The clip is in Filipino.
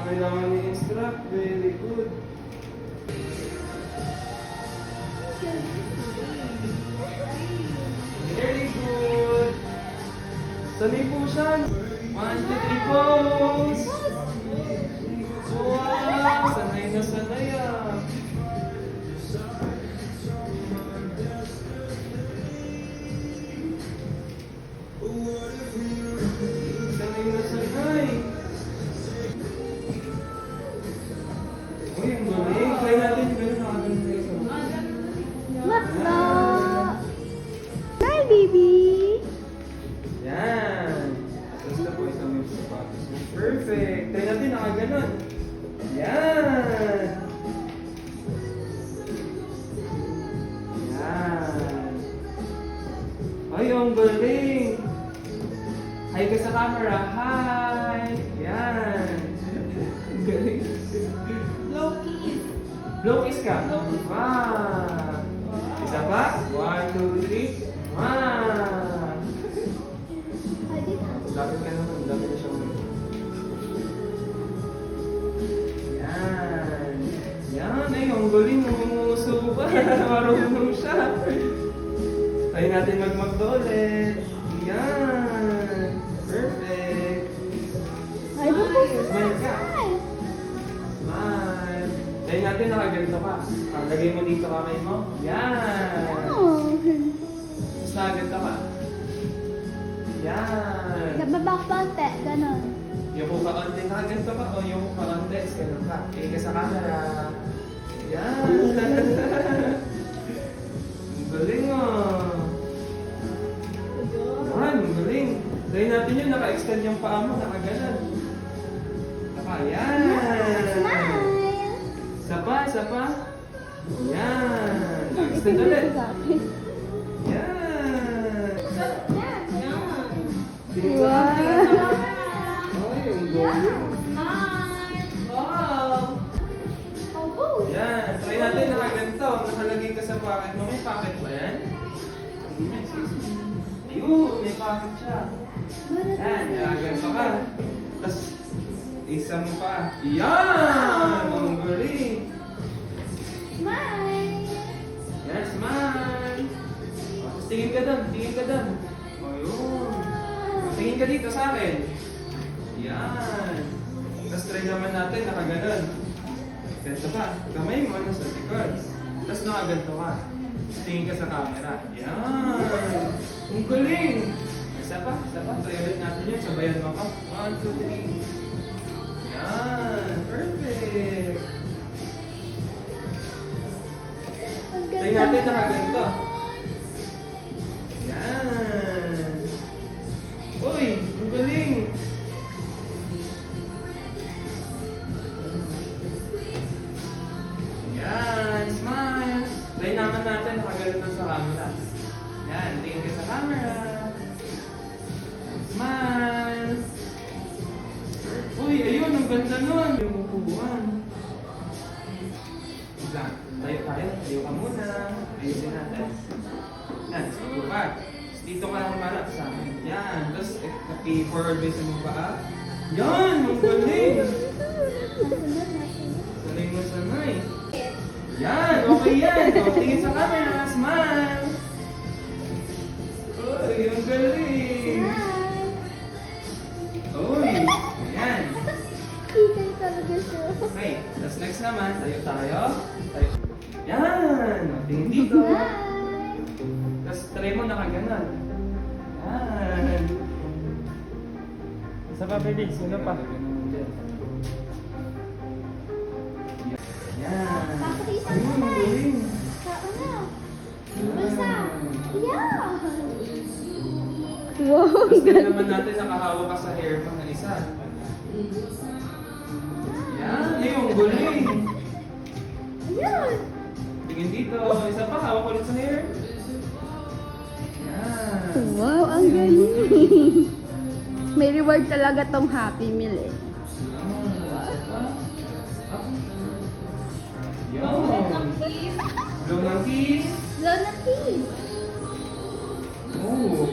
kailangan i-instruct. Very good. Very good. Sanay po siya. 1, 2, 3, pose. Wow! Sanay na sanay ah. Sanay na sanay. Uy, ang galing. Try natin. Ganun nakagaling tayo sa mga. Bakla! Hi, baby! Yan. Basta po isang yung sapatos. Perfect. Try natin nakaganon. Yan. Yan. Ay, ang galing. Hi ka sa camera. Hi. Yan. Ang galing. Low kiss. Blow kiss ka. Wow. Isa pa? 1, 2, 3. Wow. Lapit ka naman. Lapit na siya mo. Yan. Yan. Ay, ang galing. Namumuso pa. Marunong siya. Try natin mag-magdo ulit. Yan. Perfect. Ay, baby! Smile ka. Smile. Try natin nakaganto ka. Lagay mo dito kamay mo. Yan. Oh. Tapos nakaganto ka. Yan. Nababa ko konti, ganon. Yung ka onte, nakaganto ka. O yung ka onte, ganun ka. Tingin ka sa camera. Yan. Ang galing oh. Yan, ang galing. Try natin yun, naka-extend yung paa mo, nakaganan. Yan. Smile! Isa pa, isa pa. Yan. Naka-extend ulit. Yan. Wow! Ay, ang galing. Wow! Yan. Try natin nakaganto. Nakalagay ka sa pocket mo. May pocket ba yan? Ayun, may pocket siya. Yan, nakaganto ka. Tapos, isa mo pa. Yan! Ang galing. Smile! Yan, smile. Tapos tingin ka doon, tingin ka doon. Ayun. Tingin ka dito sa akin. Yan. Tapos try naman natin, nakaganon. Ganito ka. Kamay mo ano sa likod. Tapos nakaganto ka. Tingin ka sa camera. Yan. Ang galing. Isa pa, isa pa. Try ulit natin yun. Sabayan mo ka. 1, 2, 3. Yan. Perfect. Try natin nakaganto. Yan. Uy, ang galing. Yan, smile. Try naman natin, nakagalit sa camera. Yan, tingin ka sa camera. Smile. Uy, ayun, ang ganda nun. Yung upuan. Lang, tayo. Tayo ka muna. Ayusin natin. Yan, sige pa. Dito ka lang malak sa akin. Yan. Tapos, i-forward base mo pa. Yan! Ang galing! Sanay mo sanay. Yan! Okay yan! O, tingin sa camera. Smile! Uy, ang galing! Uy! Yan! Kitay talaga siya. Okay. Tapos next naman, tayo. Yan! O, tingin dito. Tapos try mo nakaganon. Yan. Isa pa, baby. Sino pa? Yan. Bakit isang Ayun, kamay? galing. Sa ano? Basta. Yeah! Wow! Tapos try naman natin nakahawak ka sa hair mo na isa. Yan. Ayun, galing. Ayun! Tingin dito. Isa pa, hawak ulit sa hair. Yan. Wow, ang galing! May reward talaga tong Happy Meal eh. Blow ng kiss. Lona Kiss! Oh.